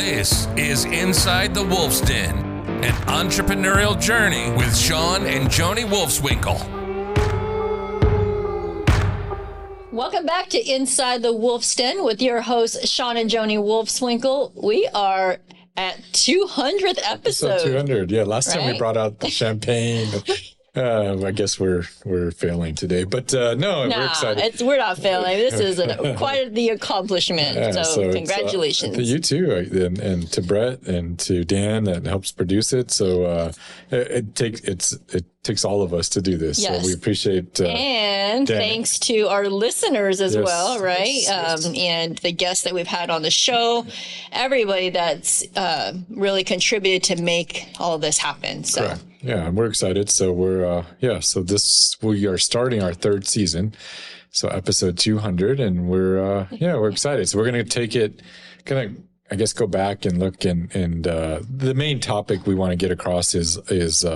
This is Inside the Wolf's Den, an entrepreneurial journey with Shawn and Joni Wolfswinkel. Welcome back to Inside the Wolf's Den with your hosts, Shawn and Joni Wolfswinkel. We are at 200th episode. 200, yeah. Last time we brought out the champagne. I guess we're failing today, but no, we're excited. We're not failing. This is quite the accomplishment. So congratulations. To you too, and to Brett and to Dan that helps produce it. So it takes all of us to do this. Yes. So we appreciate and Dan. Thanks to our listeners as well, right? Yes. And the guests that we've had on the show, everybody that's really contributed to make all of this happen. So. Correct. Yeah, and we're excited. So we are starting our third season. So episode 200, and we're excited. So we're going to take it, I guess, go back and look and the main topic we want to get across is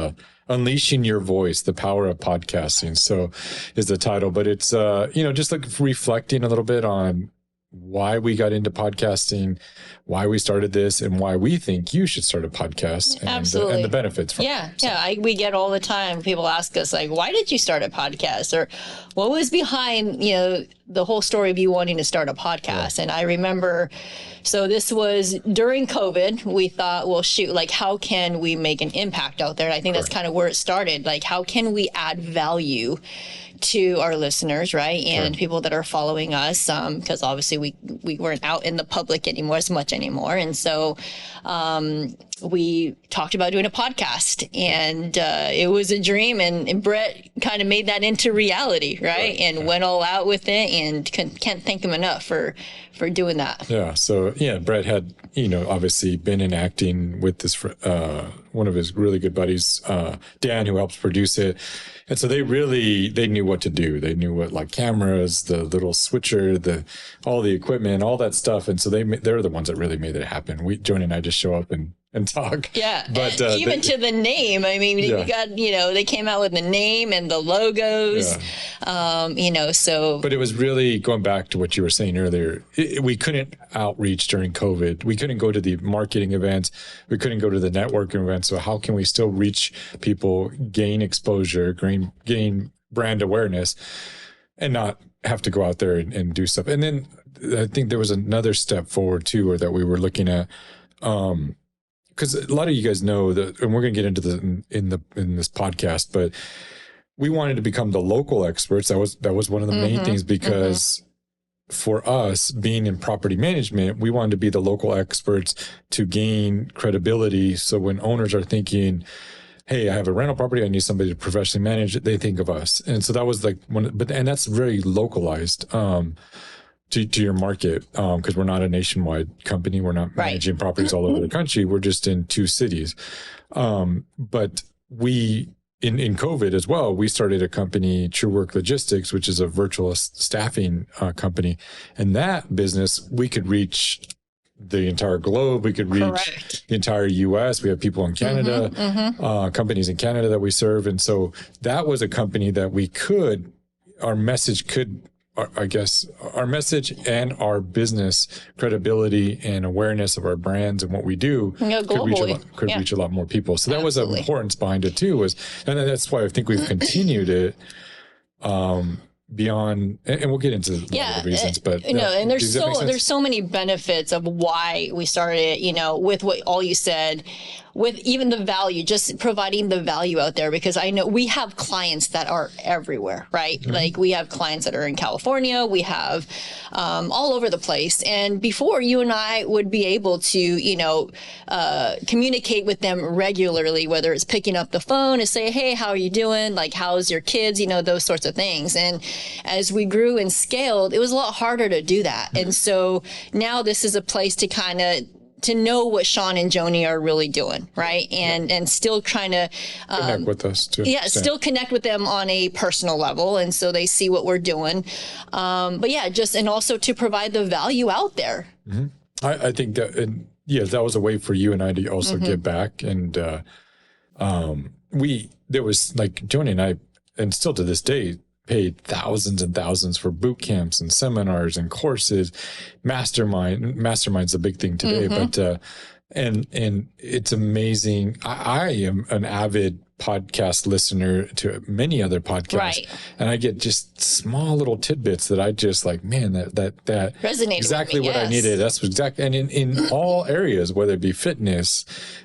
unleashing your voice, the power of podcasting. So is the title, but it's, just like reflecting a little bit on why we got into podcasting, why we started this, and why we think you should start a podcast, and the benefits from it. We get all the time. People ask us, like, why did you start a podcast? Or what was behind, the whole story of you wanting to start a podcast? Yeah. And I remember, so this was during COVID. We thought, well, shoot, like, how can we make an impact out there? And I think that's kind of where it started. Like, how can we add value to our listeners, right? And people that are following us, because obviously we weren't out in the public as much anymore. And so we talked about doing a podcast, and it was a dream, and Brett kind of made that into reality, right? And went all out with it, and can't thank him enough for doing that. Yeah. So Brett had, obviously been in acting with this, one of his really good buddies, Dan, who helps produce it. And so they knew what to do. They knew what, like, cameras, the little switcher, all the equipment, all that stuff. And so they're the ones that really made it happen. Joni and I just show up and talk. Yeah. But even to the name, I mean, we got, they came out with the name and the logos, so. But it was really going back to what you were saying earlier. We couldn't outreach during COVID. We couldn't go to the marketing events. We couldn't go to the networking events. So how can we still reach people, gain exposure, gain brand awareness, and not have to go out there and do stuff? And then I think there was another step forward too, or that we were looking at, because a lot of you guys know that, and we're going to get into in this podcast, but we wanted to become the local experts. That was one of the main things, because for us, being in property management, we wanted to be the local experts to gain credibility. So when owners are thinking, hey, I have a rental property, I need somebody to professionally manage it, they think of us. And so that was like and that's very localized to your market, because we're not a nationwide company. We're not managing properties all over the country. We're just in 2 cities. But we, in COVID as well, we started a company, True Work Logistics, which is a virtual staffing company. And that business, we could reach the entire globe. We could reach the entire U.S. We have people in Canada, companies in Canada that we serve. And so that was a company that our message and our business credibility and awareness of our brands and what we do could reach a lot more people. So that was an importance behind it too, and that's why I think we've continued it beyond, and we'll get into a lot of the reasons, but and there's so many benefits of why we started it, with what all you said, with even the value, just providing the value out there, because I know we have clients that are everywhere, right? Mm-hmm. Like, we have clients that are in California, we have all over the place. And before, you and I would be able to, communicate with them regularly, whether it's picking up the phone and say, hey, how are you doing? Like, how's your kids? Those sorts of things. And as we grew and scaled, it was a lot harder to do that. Mm-hmm. And so now this is a place to kind of to know what Shawn and Joni are really doing, right? And still trying to connect with us too. Yeah, still connect with them on a personal level, and so they see what we're doing. And also to provide the value out there. Mm-hmm. I think that, that was a way for you and I to also give back. And there was, like, Joni and I, and still to this day, paid thousands and thousands for boot camps and seminars and courses. Mastermind's a big thing today, but and it's amazing. I am an avid podcast listener to many other podcasts, right, and I get just small little tidbits that I just like, man, that resonated exactly with me, what I needed. That's exactly, and in all areas, whether it be fitness,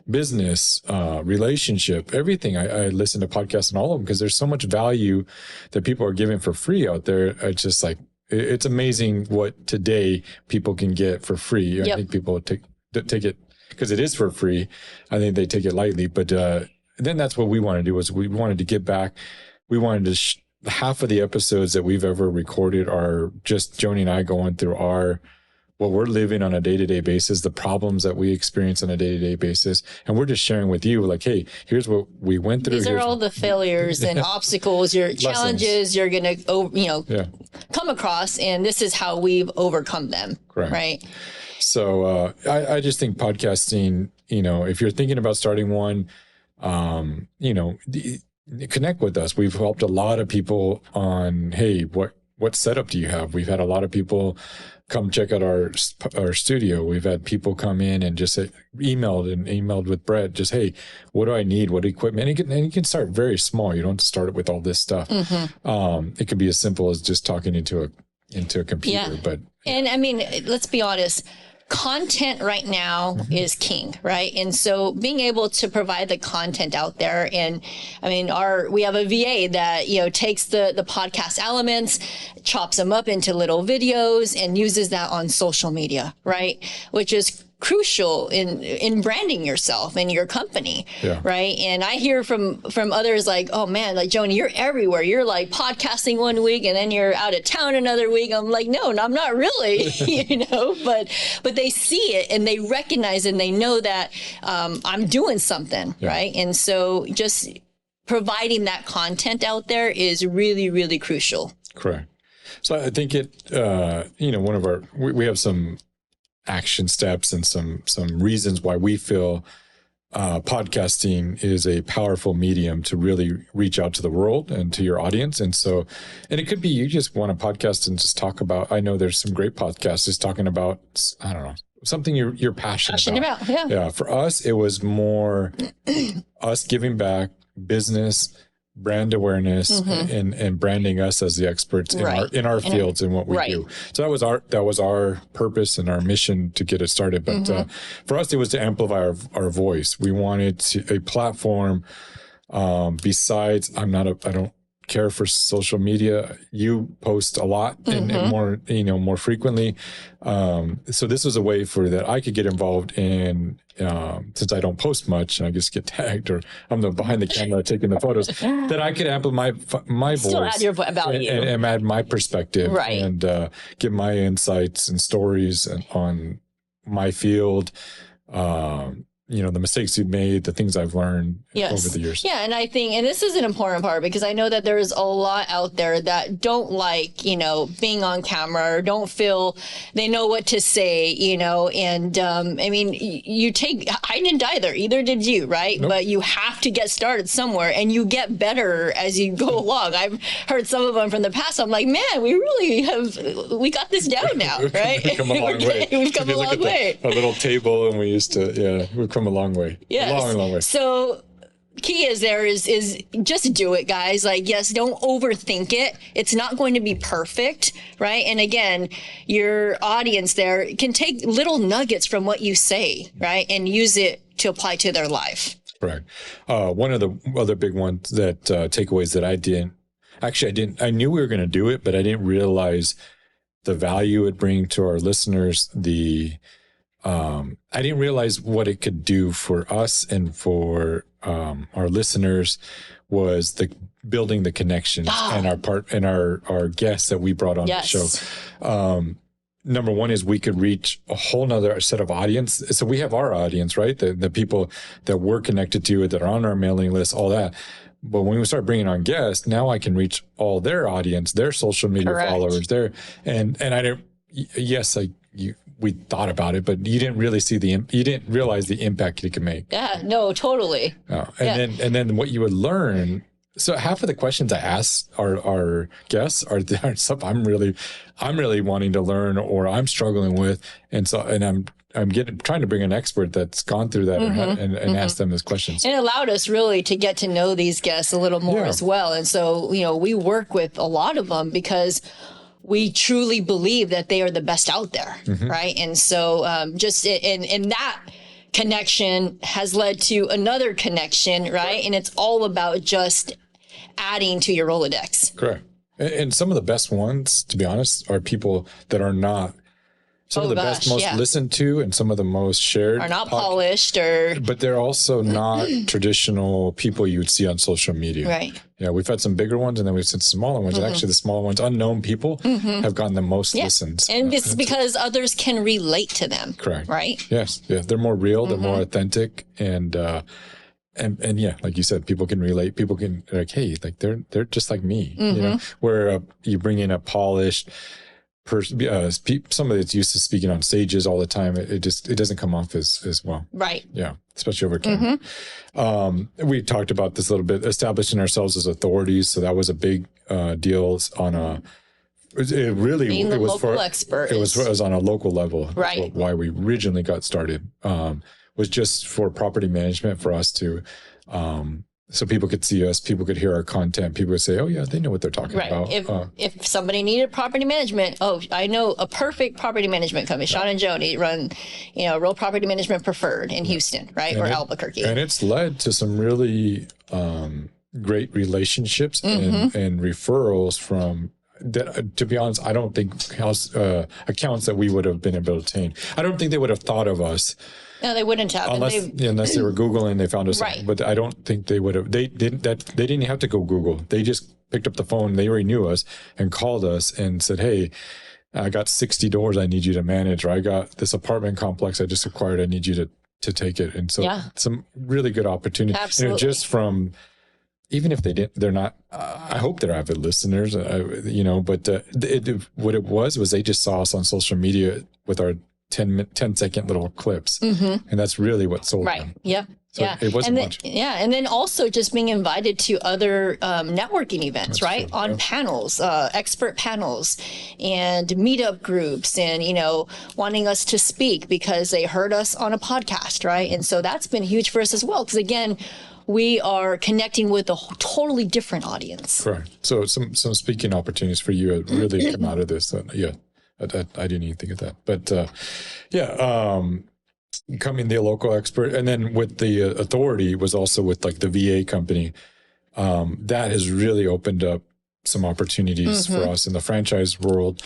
business, relationship, everything. I listen to podcasts and all of them because there's so much value that people are giving for free out there. It's just like, it's amazing what today people can get for free. I think people take it because it is for free. I think they take it lightly, but then that's what we want to do. Is we wanted to give back. We wanted to half of the episodes that we've ever recorded are just Joni and I going through what we're living on a day-to-day basis, the problems that we experience on a day-to-day basis. And we're just sharing with you, like, hey, here's what we went through. These are all the failures and obstacles, your challenges you're going to, come across. And this is how we've overcome them. Correct. Right. So I just think podcasting, if you're thinking about starting one, connect with us. We've helped a lot of people on, hey, what setup do you have? We've had a lot of people come check out our studio. We've had people come in and just emailed with Brett, just, hey, what do I need? What equipment? And you can start very small. You don't have to start it with all this stuff. It could be as simple as just talking into a computer. But and I mean, let's be honest. Content right now is king, right? And so being able to provide the content out there, and I mean, we have a VA that, takes the podcast elements, chops them up into little videos and uses that on social media, right? Which is crucial in branding yourself and your company, right? And I hear from others like, oh man, like Joni, you're everywhere. You're like podcasting one week and then you're out of town another week. I'm like, no, I'm not really, but they see it and they recognize and they know that I'm doing something, right? And so just providing that content out there is really, really crucial. Correct. So I think one of we have some action steps and some reasons why we feel podcasting is a powerful medium to really reach out to the world and to your audience. And it could be you just want to podcast and just talk about, I know there's some great podcasts just talking about, I don't know, something you're passionate about. Yeah. For us, it was more us giving back, business, brand awareness, and branding us as the experts in our fields and what we do. So that was our purpose and our mission to get it started. But for us, it was to amplify our voice. We wanted a platform. Besides, I don't care for social media. You post a lot and more, more frequently. So this was a way for that I could get involved in, since I don't post much, I just get tagged or I'm behind the camera taking the photos, that I could amplify my voice. Still add your value. And add my perspective and give my insights and stories on my field, the mistakes you've made, the things I've learned over the years. Yeah. And I think, and this is an important part because I know that there's a lot out there that don't like, being on camera or don't feel they know what to say, and I mean, I didn't either did you, right? Nope. But you have to get started somewhere and you get better as you go along. I've heard some of them from the past. I'm like, man, we got this down now, right? We've come a long way. We've come a long way. A little table and we used to, we've come a long way. Yes. A long way. So key is just do it, guys. Like, yes, don't overthink it. It's not going to be perfect, right? And again, your audience there can take little nuggets from what you say, right? And use it to apply to their life. Right. One of the other big ones that takeaways that I knew we were going to do it, but I didn't realize the value it bring to our listeners, I didn't realize what it could do for us and for our listeners was the building the connections and our guests that we brought on the show. Number one is we could reach a whole nother set of audience. So we have our audience, right? The people that we're connected to, that are on our mailing list, all that. But when we start bringing on guests, now I can reach all their audience, their social media followers, and I didn't. Yes, we thought about it, but you didn't really you didn't realize the impact it could make. Yeah, no, totally. And then what you would learn So half of the questions I ask our guests are stuff I'm really wanting to learn or I'm struggling with, and I'm trying to bring an expert that's gone through that and ask them those questions. And it allowed us really to get to know these guests a little more as well. And so, we work with a lot of them because we truly believe that they are the best out there, right? And so just in that connection has led to another connection, right? And it's all about just adding to your Rolodex. Correct. And some of the best ones, to be honest, are people that are not some of the best, most listened to, and some of the most shared are not polished, but they're also not traditional people you would see on social media. Right. Yeah, we've had some bigger ones, and then we've seen smaller ones. And actually, the smaller ones, unknown people, have gotten the most listens. And it's because others can relate to them. Correct. Right. Yes. Yeah. They're more real. They're more authentic, and yeah, like you said, people can relate. People can like, hey, like they're just like me. Where you bring in a polished somebody that's used to speaking on stages all the time, it doesn't come off as well. Right. Yeah. Especially over camera. We talked about this a little bit, establishing ourselves as authorities. So that was a big deal on a, it really, Being it was local expert. It was on a local level. Right. Why we originally got started, was just for property management for us to, so people could see us, people could hear our content, people would say, oh yeah, they know what they're talking about. If somebody needed property management, I know a perfect property management company. Shawn and Joni run, Real Property Management Preferred in Houston, right? Or Albuquerque. And it's led to some really great relationships and referrals from that. To be honest, I don't think accounts that we would have been able to obtain. I don't think they would have thought of us. No, they wouldn't have. Unless they were Googling, they found us. Right. But I don't think they would have. They didn't have to go Google. They just picked up the phone. They already knew us and called us and said, "Hey, I got 60 doors I need you to manage, or I got this apartment complex I just acquired. I need you to take it." And so some really good opportunity. Absolutely. Just from, even if they're not, I hope they're avid listeners, but what it was they just saw us on social media with our 10-second little clips. And that's really what sold them. Yep. So it wasn't much. Yeah. And then also just being invited to other networking events, that's right? True. On panels, expert panels and meetup groups and, wanting us to speak because they heard us on a podcast, right? And so that's been huge for us as well. Because again, we are connecting with a totally different audience. Correct. So some speaking opportunities for you really come out of this. I didn't even think of that. But becoming the local expert, and then with the authority was also with like the VA company. That has really opened up some opportunities for us in the franchise world.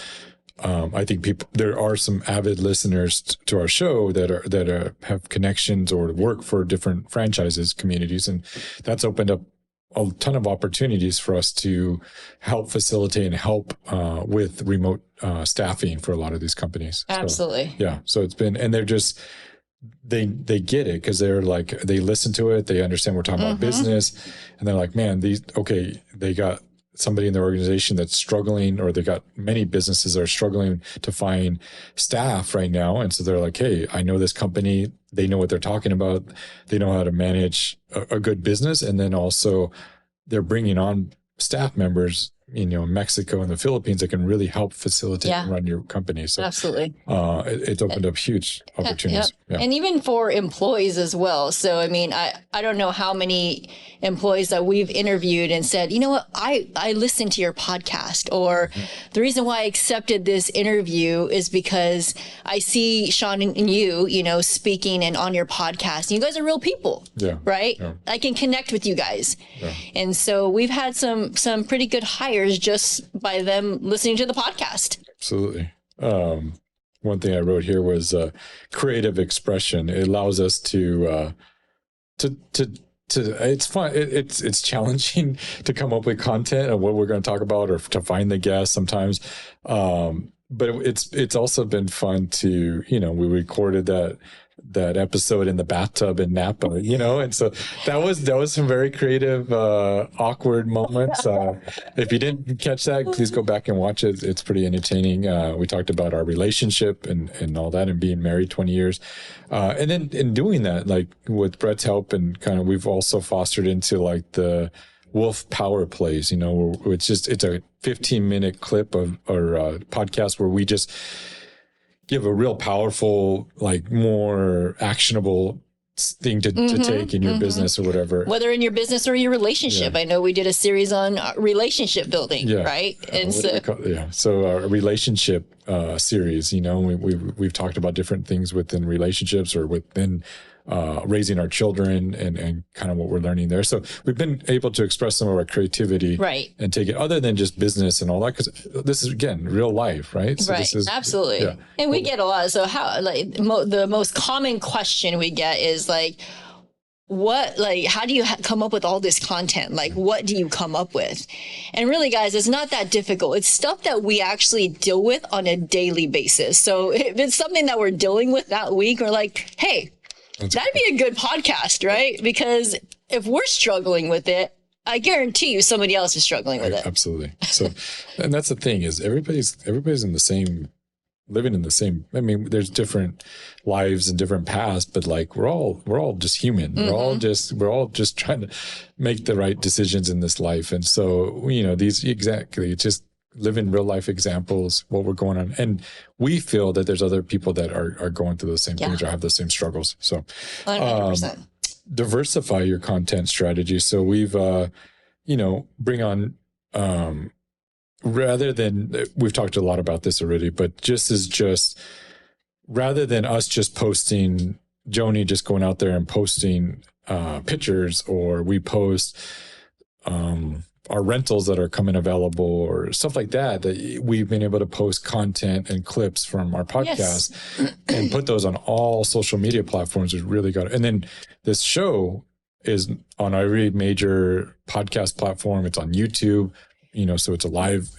I think there are some avid listeners to our show that have connections or work for different franchises communities, and that's opened up a ton of opportunities for us to help facilitate and help with remote staffing for a lot of these companies. Absolutely. So it's been, and they're just, they get it because they're like, they listen to it, they understand we're talking about business, and they're like, man, they got somebody in their organization that's struggling, or they got many businesses that are struggling to find staff right now. And so they're like, hey, I know this company. They know what they're talking about. They know how to manage a good business. And then also they're bringing on staff members, in Mexico and the Philippines that can really help facilitate and run your company. So absolutely. It's opened up huge opportunities. Yeah. And even for employees as well. So, I mean, I don't know how many employees that we've interviewed and said, you know what, I listened to your podcast, or the reason why I accepted this interview is because I see Shawn and you, speaking and on your podcast. And you guys are real people, right? Yeah. I can connect with you guys. Yeah. And so we've had some pretty good hires just by them listening to the podcast. Absolutely. One thing I wrote here was creative expression. It allows us to it's fun. It's challenging to come up with content of what we're going to talk about, or to find the guests sometimes. But it's also been fun to, we recorded that episode in the bathtub in Napa, and so that was some very creative, awkward moments. If you didn't catch that, please go back and watch it. It's pretty entertaining. We talked about our relationship and all that, and being married 20 years. And then in doing that, like with Brett's help, and kind of, we've also fostered into like the Wolf Power Plays, you know, where it's a 15-minute clip or podcast where we just give a real powerful, like more actionable thing to take in your business or whatever. Whether in your business or your relationship. I know we did a series on relationship building, right? And so a relationship series, you know, we've talked about different things within relationships or within raising our children and kind of what we're learning there. So we've been able to express some of our creativity and take it other than just business and all that, because this is, again, real life, right? So this is, absolutely. Yeah. And we get a lot. So how, like, the most common question we get is like, how do you come up with all this content? Like, what do you come up with? And really, guys, it's not that difficult. It's stuff that we actually deal with on a daily basis. So if it's something that we're dealing with that week, we're like, hey, that'd be a good podcast, right? Because if we're struggling with it, I guarantee you somebody else is struggling with it. Absolutely. So, and that's the thing is everybody's living in the same, I mean, there's different lives and different paths, but like we're all just human. We're all just trying to make the right decisions in this life. And so, you know, just living real life examples, what we're going on. And we feel that there's other people that are going through the same things or have the same struggles. So 100%. Diversify your content strategy. So we've, bring on, rather than, we've talked a lot about this already, but rather than us just posting, Joni just going out there and posting pictures, or we post our rentals that are coming available or stuff like that we've been able to post content and clips from our podcast and put those on all social media platforms. We've really got it. And then this show is on every major podcast platform. It's on YouTube. You know, so it's live.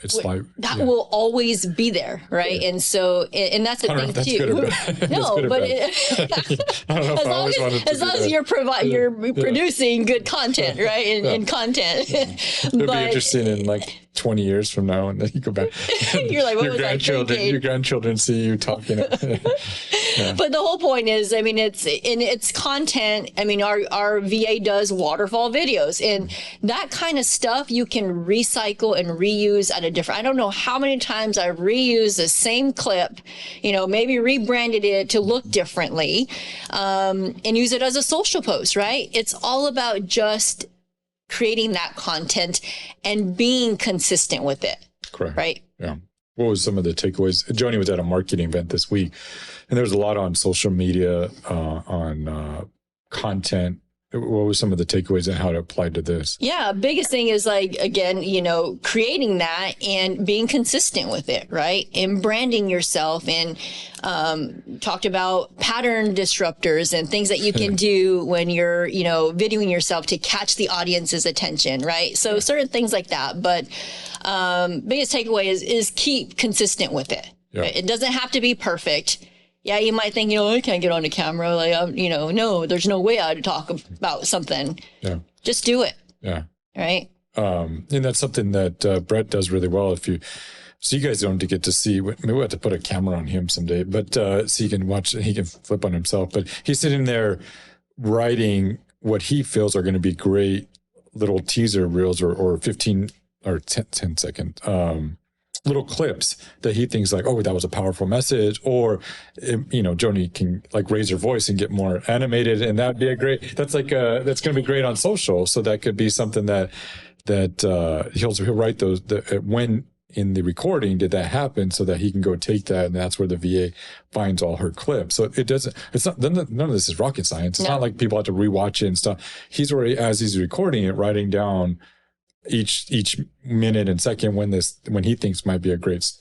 That will always be there, right? Yeah. And so, and that's the thing too. No, but as long as you're producing good content, right? And content. It'll be interesting in like 20 years from now, and then you go back. You're like, what was I thinking? Your grandchildren see you talking. But the whole point is, I mean, it's content. I mean, our VA does waterfall videos, and that kind of stuff you can recycle and reuse at a different, I don't know how many times I've reused the same clip, you know, maybe rebranded it to look differently, and use it as a social post, right? It's all about just creating that content and being consistent with it. Correct. Right? Yeah. What was some of the takeaways? Joni was at a marketing event this week, and there was a lot on social media, on content. What were some of the takeaways and how it applied to this? Yeah, biggest thing is like, again, you know, creating that and being consistent with it, right? And branding yourself, and talked about pattern disruptors and things that you can do when you're, you know, videoing yourself to catch the audience's attention, right? So certain things like that. But biggest takeaway is keep consistent with it. Yeah. Right? It doesn't have to be perfect. Yeah, you might think, you know, I can't get on the camera. Like, you know, no, there's no way I'd talk about something. Yeah. Just do it. Yeah. Right. And that's something that Brett does really well. So you guys don't get to see, maybe we'll have to put a camera on him someday, but so he can watch, he can flip on himself. But he's sitting there writing what he feels are going to be great little teaser reels or 15 or 10 second little clips that he thinks like, oh, that was a powerful message, or, you know, Joni can like raise her voice and get more animated, and that'd be that's going to be great on social. So that could be something that he'll write those, when in the recording did that happen, so that he can go take that, and that's where the VA finds all her clips. So none of this is rocket science. It's not like people have to rewatch it and stuff. He's already, as he's recording it, writing down each minute and second when he thinks might be a great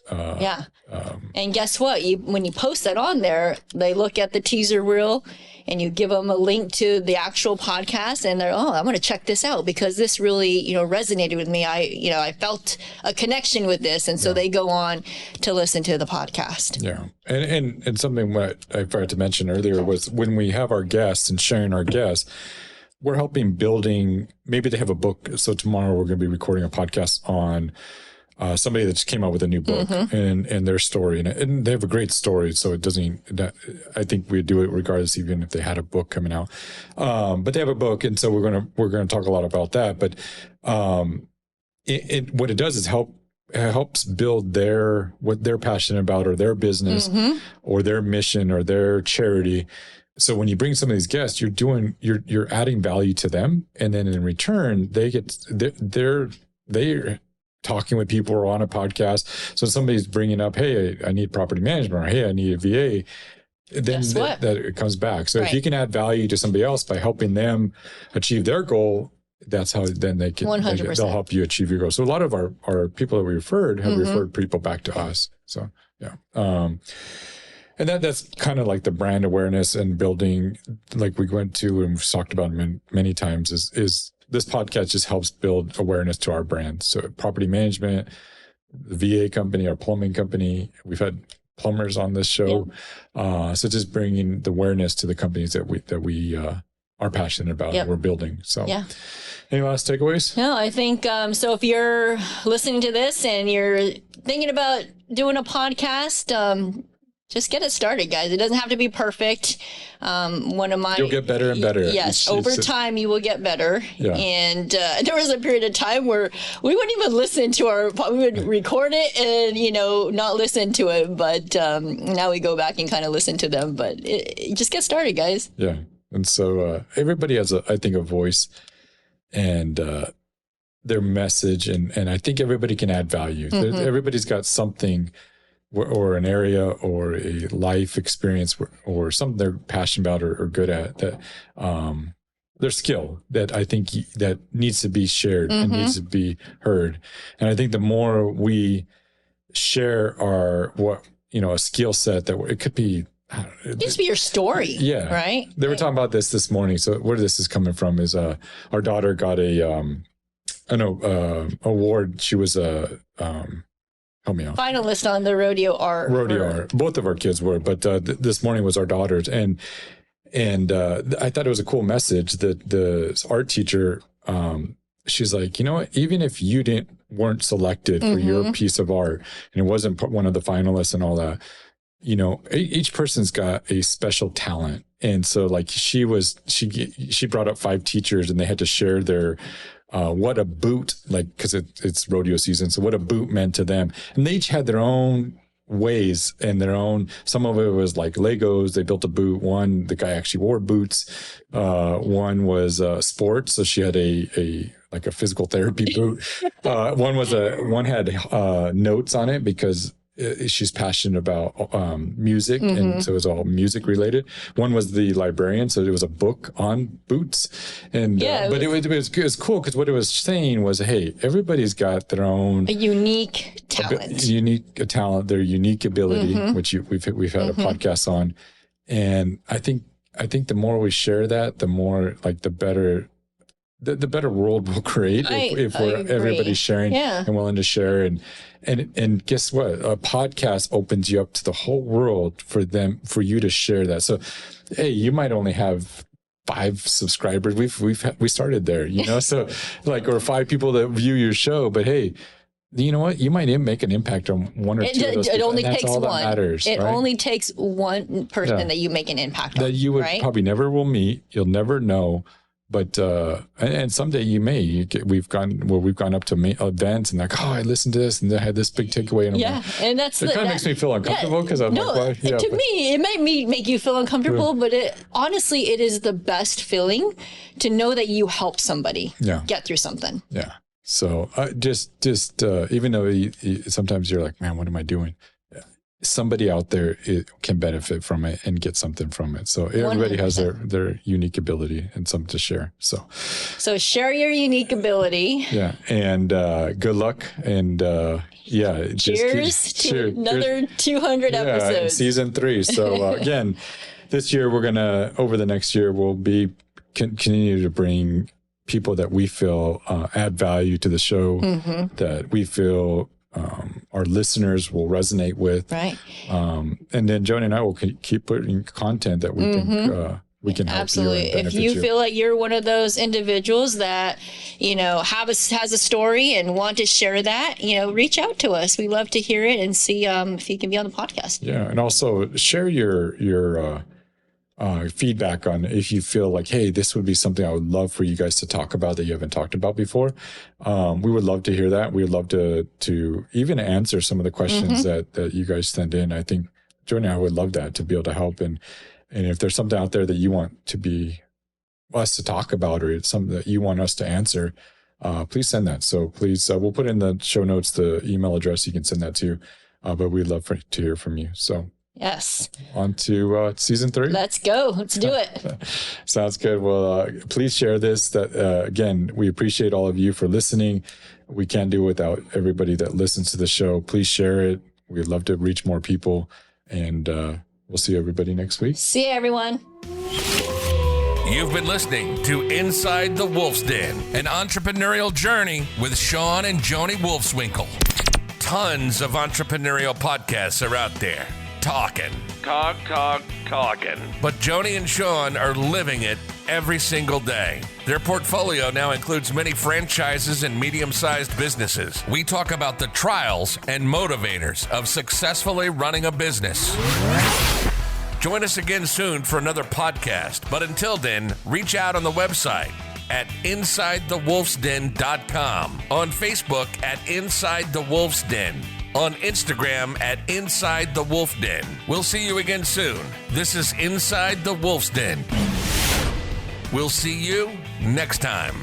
and guess what, when you post that on there, they look at the teaser reel and you give them a link to the actual podcast, and they're, I'm going to check this out because this really, you know, resonated with me. I felt a connection with this, and so they go on to listen to the podcast. Yeah. And something what I forgot to mention earlier was when we have our guests and sharing our guests, we're helping building, maybe they have a book. So tomorrow we're going to be recording a podcast on somebody that just came out with a new book and their story, and they have a great story. So it doesn't, I think we do it regardless, even if they had a book coming out. But they have a book. And so we're going to talk a lot about that. But what it does is it helps build what they're passionate about, or their business or their mission or their charity. So when you bring some of these guests, you're adding value to them. And then in return, they're talking with people or on a podcast. So somebody's bringing up, hey, I need property management, or hey, I need a VA. Then that it comes back. So if you can add value to somebody else by helping them achieve their goal, that's how then they'll help you achieve your goal. So a lot of our people that we referred have referred people back to us. So yeah. And that's kind of like the brand awareness and building, like we went to and we've talked about many times, is this podcast just helps build awareness to our brand. So property management, the VA company, our plumbing company, we've had plumbers on this show. So just bringing the awareness to the companies that we are passionate about and we're building. So any last takeaways? No, I think, so if you're listening to this and you're thinking about doing a podcast, just get it started, guys. It doesn't have to be perfect. You'll get better and better. Yes, over time you will get better. Yeah. And there was a period of time where we wouldn't even listen to we would record it and not listen to it. But now we go back and kind of listen to them. But just get started, guys. Yeah, and so everybody has I think a voice and their message, and I think everybody can add value. Everybody's got something, or an area or a life experience or something they're passionate about or good at, that their skill that I think that needs to be shared and needs to be heard. And I think the more we share a skill set, that it could be, it needs to be your story. Yeah. Right. They were talking about this morning. So where this is coming from is our daughter got an award. She was help me out. Finalist on the Rodeo Art. Both of our kids were, but this morning was our daughter's, and I thought it was a cool message that the art teacher, she's like, you know what? Even if you weren't selected for your piece of art, and it wasn't one of the finalists and all that, each person's got a special talent, and so like she brought up 5 teachers, and they had to share their. What a boot, like, because it's rodeo season. So what a boot meant to them. And they each had their own ways and their own, some of it was like Legos. They built a boot. The guy actually wore boots. One was sports. So she had a physical therapy boot. One had notes on it because she's passionate about music, and so it was all music related. One was the librarian, so it was a book on boots, and but it was cool because what it was saying was, hey, everybody's got their own unique talent, their unique ability, which we've had a podcast on, and I think the more we share that, the more like the better. The better world we'll create if everybody's sharing and willing to share, and guess what? A podcast opens you up to the whole world for you to share that. So, hey, you might only have 5 subscribers. We started there, so like, or 5 people that view your show, but hey, you know what? You might make an impact on 1 or 2 of those people. It only takes one. That matters, it only takes one person that you make an impact on. That you would probably never will meet. You'll never know. But and someday you may. We've gone up to events and like, I listened to this and I had this big takeaway. And and it kind of makes me feel uncomfortable because I'm like, to me, it might make you feel uncomfortable, but honestly, it is the best feeling to know that you help somebody get through something. Yeah. So just even though sometimes you're like, man, what am I doing? Somebody out there can benefit from it and get something from it. So everybody 100%. Has their unique ability and something to share. So share your unique ability. Yeah. And good luck. And cheers to another 200 episodes. Season 3. So again, this year over the next year, we'll be continue to bring people that we feel add value to the show, that we feel our listeners will resonate with. Right. And then Joni and I will keep putting content that we think we can help Absolutely. you and benefit if you feel like you're one of those individuals that, has a story and want to share that, reach out to us. We love to hear it and see if you can be on the podcast. Yeah. And also share your feedback on if you feel like, hey, this would be something I would love for you guys to talk about that you haven't talked about before. We would love to hear that. We would love to even answer some of the questions that you guys send in. I think Joni and I would love that, to be able to help. And if there's something out there that you want to be us to talk about, or it's something that you want us to answer, please send that. So please, we'll put in the show notes the email address you can send that to. But we'd love to hear from you. So yes, on to season 3. Let's go. Let's do it. Sounds good. Well, please share this. That again, we appreciate all of you for listening. We can't do it without everybody that listens to the show. Please share it. We'd love to reach more people, and we'll see everybody next week. See you, everyone. You've been listening to Inside the Wolf's Den, an entrepreneurial journey with Shawn and Joni Wolfswinkel. Tons of entrepreneurial podcasts are out there. Talking. But Joni and Shawn are living it every single day. Their portfolio now includes many franchises and medium-sized businesses. We talk about the trials and motivators of successfully running a business. Join us again soon for another podcast. But until then, reach out on the website at InsideTheWolfsDen.com, on Facebook at Inside the Wolf's Den, on Instagram at Inside the Wolf Den. We'll see you again soon. This is Inside the Wolf's Den. We'll see you next time.